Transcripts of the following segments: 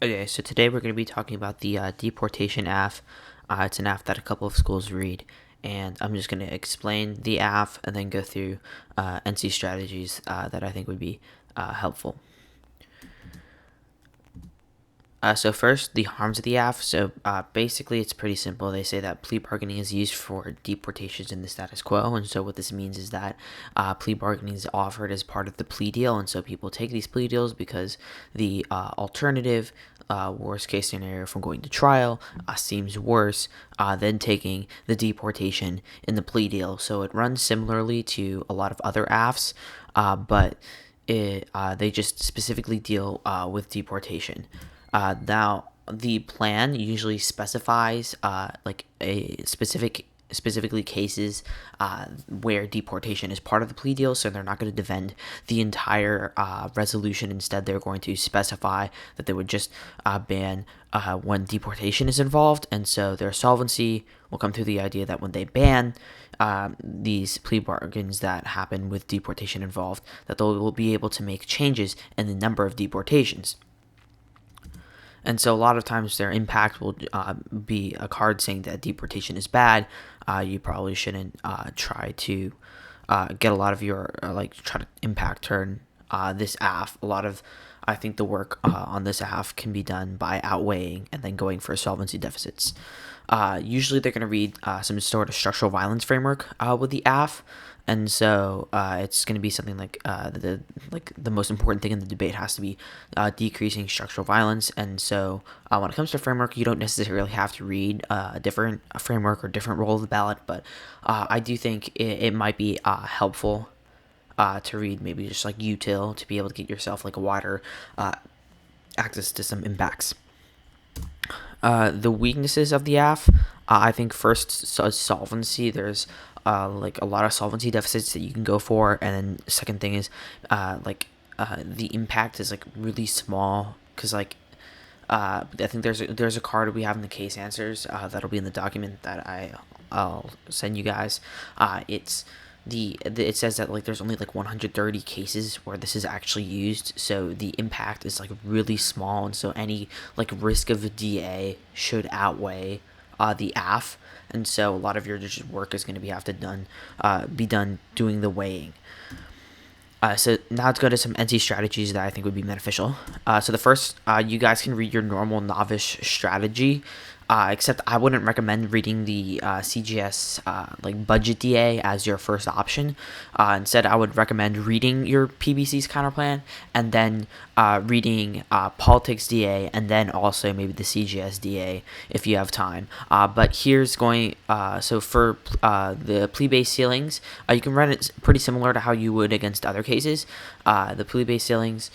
Okay, so today we're going to be talking about the Deportation AF. It's an AF that a couple of schools read, and I'm just going to explain the AF and then go through NC strategies that I think would be helpful. So first, the harms of the AF. So basically, it's pretty simple. They say that plea bargaining is used for deportations in the status quo, and so what this means is that plea bargaining is offered as part of the plea deal, and so people take these plea deals because the alternative, worst case scenario from going to trial, seems worse than taking the deportation in the plea deal. So it runs similarly to a lot of other AFs, but they just specifically deal with deportation. Now, the plan usually specifies like a specifically cases where deportation is part of the plea deal, so they're not going to defend the entire resolution. Instead, they're going to specify that they would just ban when deportation is involved, and so their solvency will come through the idea that when they ban these plea bargains that happen with deportation involved, that they will be able to make changes in the number of deportations. And so a lot of times their impact will be a card saying that deportation is bad. You probably shouldn't try to get a lot of your, try to impact turn this AF. I think the work on this AF can be done by outweighing and then going for solvency deficits. Usually they're going to read some sort of structural violence framework with the AF. And so it's going to be something like the most important thing in the debate has to be decreasing structural violence. And so when it comes to framework, you don't necessarily have to read a different framework or different role of the ballot, but I do think it might be helpful to read maybe just like util to be able to get yourself like a wider access to some impacts. The weaknesses of the AF, I think first solvency. There's like a lot of solvency deficits that you can go for, and then second thing is the impact is like really small because I think there's a card we have in the case answers that'll be in the document that I'll send you guys. It says that like there's only like 130 cases where this is actually used, so the impact is like really small, and so any like risk of a DA should outweigh the AF, and so a lot of your just work is going to be done doing the weighing. So now let's go to some NC strategies that I think would be beneficial. So the first, you guys can read your normal novice strategy, except I wouldn't recommend reading the CGS like budget DA as your first option. Instead, I would recommend reading your PBC's counterplan and then reading politics DA and then also maybe the CGS DA if you have time. But here's going. So for the plea-based ceilings, you can run it pretty similar to how you would against other cases. The plea-based ceilings,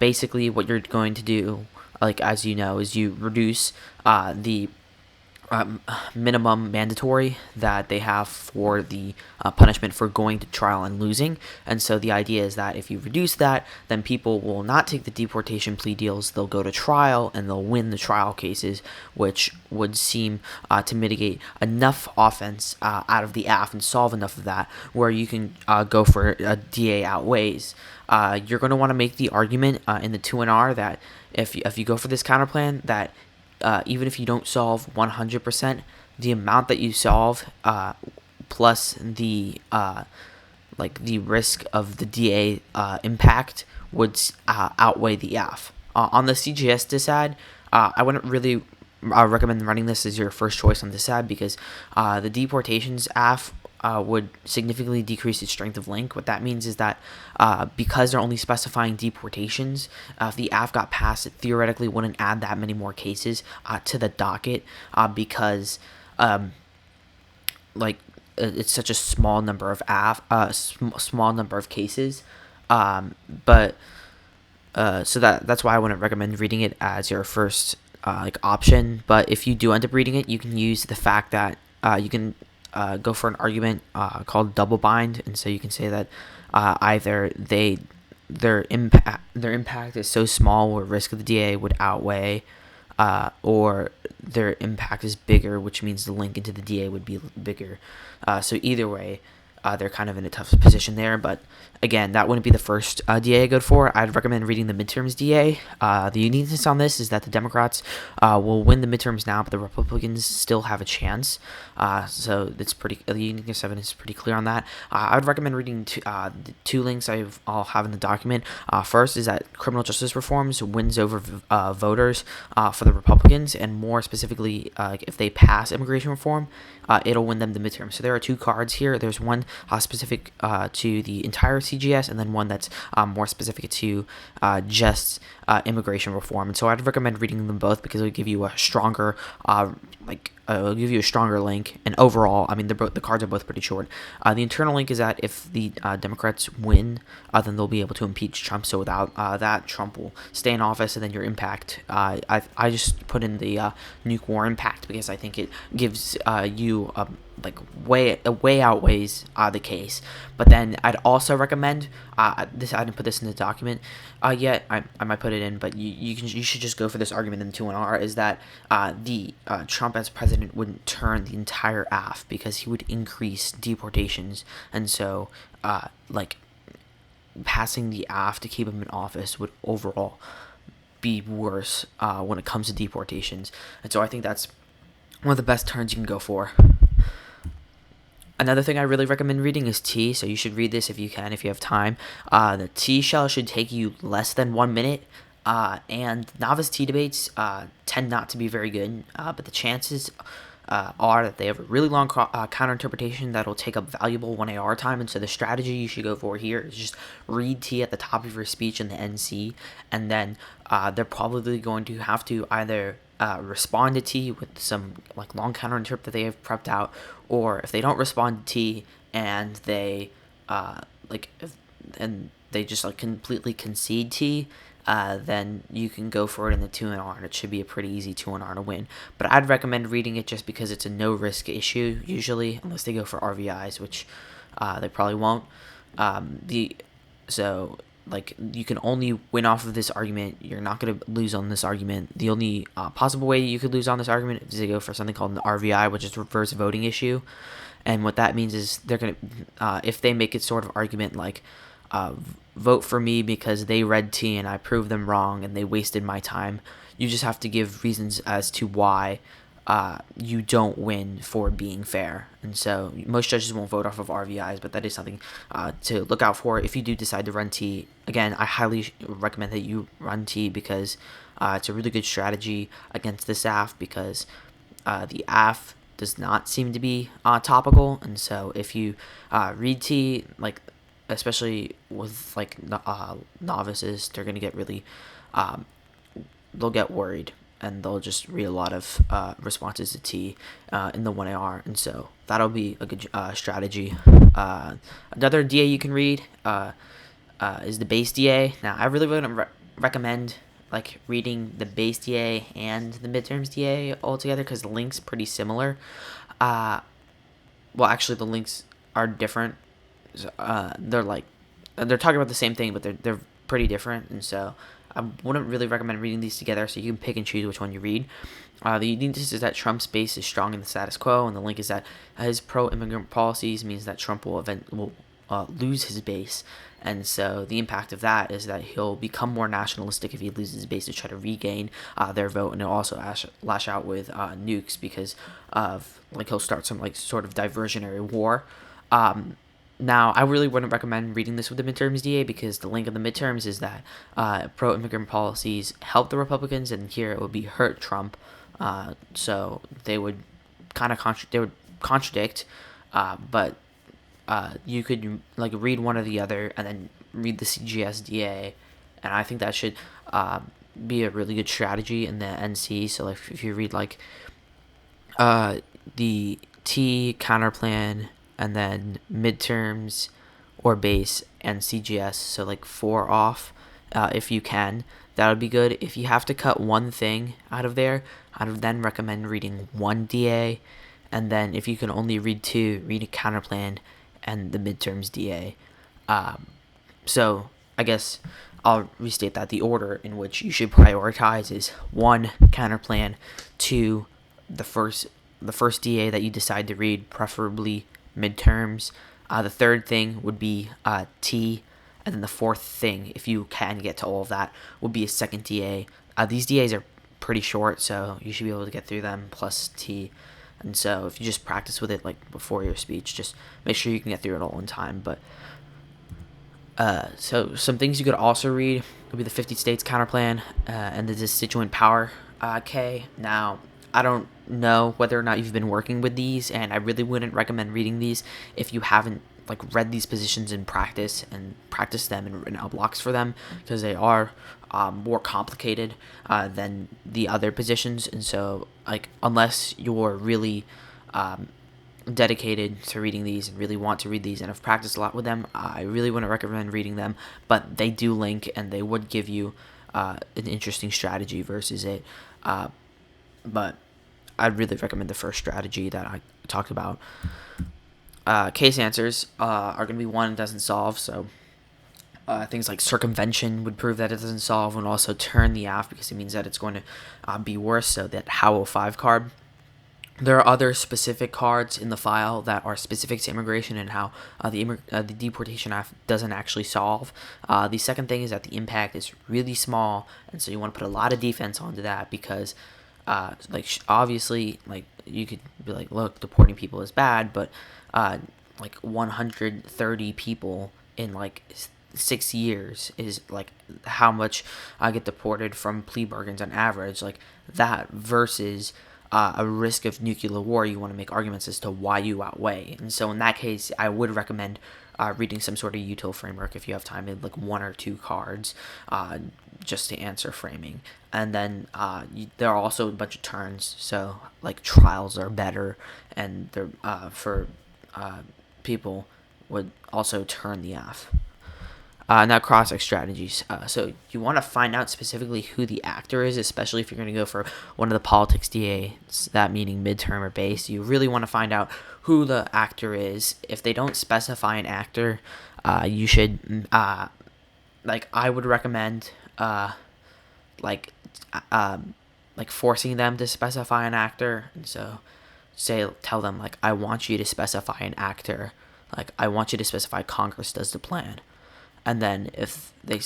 basically what you're going to do, like as you know, is you reduce the minimum mandatory that they have for the punishment for going to trial and losing. And so the idea is that if you reduce that, then people will not take the deportation plea deals. They'll go to trial and they'll win the trial cases, which would seem to mitigate enough offense out of the AF and solve enough of that where you can go for a DA outweighs. You're going to want to make the argument in the 2NR that if you go for this counterplan, that even if you don't solve 100%, the amount that you solve plus the the risk of the DA impact would outweigh the AF. On the CGS DISAD, I wouldn't really recommend running this as your first choice on DISAD because the deportations AF would significantly decrease its strength of link. What that means is that because they're only specifying deportations, if the AF got passed, it theoretically wouldn't add that many more cases to the docket because it's such a small number of small number of cases. But so that's why I wouldn't recommend reading it as your first option. But if you do end up reading it, you can use the fact that you can go for an argument called double bind, and so you can say that either their impact is so small where risk of the DA would outweigh, or their impact is bigger, which means the link into the DA would be bigger. So either way, they're kind of in a tough position there, but again, that wouldn't be the first DA I go for. I'd recommend reading the midterms DA. The uniqueness on this is that the Democrats will win the midterms now, but the Republicans still have a chance. So it's pretty. The uniqueness of it is pretty clear on that. I would recommend reading the two links I'll have in the document. First is that criminal justice reforms wins over voters for the Republicans, and more specifically, if they pass immigration reform, it'll win them the midterm. So there are two cards here. There's one specific to the entire CGS, and then one that's more specific to just immigration reform. And so I'd recommend reading them both because it'll give you a stronger it'll give you a stronger link. And overall, I mean, the cards are both pretty short. The internal link is that if the Democrats win, then they'll be able to impeach Trump. So without that, Trump will stay in office, and then your impact. I just put in the nuke war impact because I think it gives you way outweighs the case. But then I'd also recommend this. I didn't put this in the document yet. I might put it in, but you should just go for this argument in the 2-1-R is that the Trump as president wouldn't turn the entire AF because he would increase deportations, and so passing the AF to keep him in office would overall be worse when it comes to deportations. And so I think that's one of the best turns you can go for. Another thing I really recommend reading is T, so you should read this if you can, if you have time. The T shell should take you less than 1 minute, and novice T debates tend not to be very good, but the chances are that they have a really long counter-interpretation that'll take up valuable 1AR time, and so the strategy you should go for here is just read T at the top of your speech in the NC, and then they're probably going to have to either respond to T with some long counter interpret that they have prepped out, or if they don't respond to T and they they just completely concede T, then you can go for it in the 2-1-R, and it should be a pretty easy 2-1-R to win. But I'd recommend reading it just because it's a no risk issue usually, unless they go for RVIs, which they probably won't. You can only win off of this argument. You're not going to lose on this argument. The only possible way you could lose on this argument is to go for something called an RVI, which is reverse voting issue. And what that means is they're going to, if they make it sort of argument vote for me because they read T and I proved them wrong and they wasted my time, you just have to give reasons as to why you don't win for being fair. And so most judges won't vote off of RVIs, but that is something to look out for if you do decide to run T. Again, I highly recommend that you run T because it's a really good strategy against this AF, because the AF does not seem to be topical. And so if you read T, especially with novices, they're going to get really they'll get worried, and they'll just read a lot of responses to T in the 1AR, and so that'll be a good strategy. Another DA you can read is the base DA. Now, I really wouldn't recommend reading the base DA and the midterms DA all together because the link's pretty similar. Well, actually, the links are different. They're talking about the same thing, but they're pretty different, and so I wouldn't really recommend reading these together, so you can pick and choose which one you read. The uniqueness is that Trump's base is strong in the status quo, and the link is that his pro-immigrant policies means that Trump will lose his base, and so the impact of that is that he'll become more nationalistic if he loses his base to try to regain their vote, and he'll also lash out with nukes because of he'll start some sort of diversionary war. Now, I really wouldn't recommend reading this with the midterms DA because the link of the midterms is that pro-immigrant policies help the Republicans, and here it would be hurt Trump. So they would kind of contradict, but you could read one or the other and then read the CGS DA, and I think that should be a really good strategy in the NC. So if you read the T counterplan, and then midterms or base and CGS, so 4 off if you can, that would be good. If you have to cut one thing out of there, I would then recommend reading one DA, and then if you can only read 2, read a counterplan and the midterms DA. So I guess I'll restate that. The order in which you should prioritize is 1, counterplan, 2, the first DA that you decide to read, preferably midterms. The third thing would be T, And then the fourth thing, if you can get to all of that, would be a second DA. These DAs are pretty short, so you should be able to get through them, plus T. And so if you just practice with it like before your speech, just make sure you can get through it all in time. But so some things you could also read would be the 50 states counterplan and the constituent power K. Now, I don't know whether or not you've been working with these, and I really wouldn't recommend reading these if you haven't like read these positions in practice and practice them and written out blocks for them, because they are more complicated than the other positions. And so like unless you're really dedicated to reading these and really want to read these and have practiced a lot with them, I really wouldn't recommend reading them. But they do link, and they would give you an interesting strategy versus it. But I'd really recommend the first strategy that I talked about. Case answers are going to be one, doesn't solve. So things like circumvention would prove that it doesn't solve, and also turn the aft because it means that it's going to be worse. So that Howell 5 card. There are other specific cards in the file that are specific to immigration and how the Deportation Act doesn't actually solve. The second thing is that the impact is really small, and so you want to put a lot of defense onto that because, obviously, like you could be like, look, deporting people is bad, but like 130 people in like 6 years is like how much I get deported from plea bargains on average. Like that versus a risk of nuclear war, you want to make arguments as to why you outweigh. And so in that case, I would recommend reading some sort of util framework if you have time, in like 1 or 2 cards just to answer framing. And then there are also a bunch of turns, so like trials are better, and they're for people would also turn the F. Now cross-check strategies. So you want to find out specifically who the actor is, especially if you're going to go for one of the politics DAs, that meaning midterm or base. You really want to find out who the actor is. If they don't specify an actor, you should, like I would recommend, like forcing them to specify an actor. And so tell them like, I want you to specify an actor. Like I want you to specify Congress does the plan. And then if they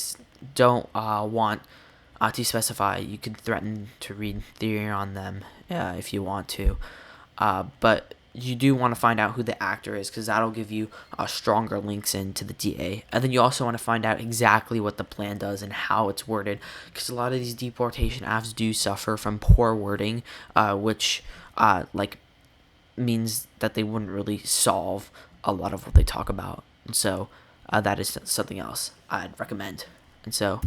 don't want to specify, you can threaten to read theory on them if you want to. But you do want to find out who the actor is, because that'll give you stronger links into the DA. And then you also want to find out exactly what the plan does and how it's worded, because a lot of these deportation acts do suffer from poor wording, which means that they wouldn't really solve a lot of what they talk about. And so that is something else I'd recommend. And so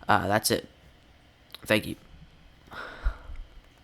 that's it. Thank you.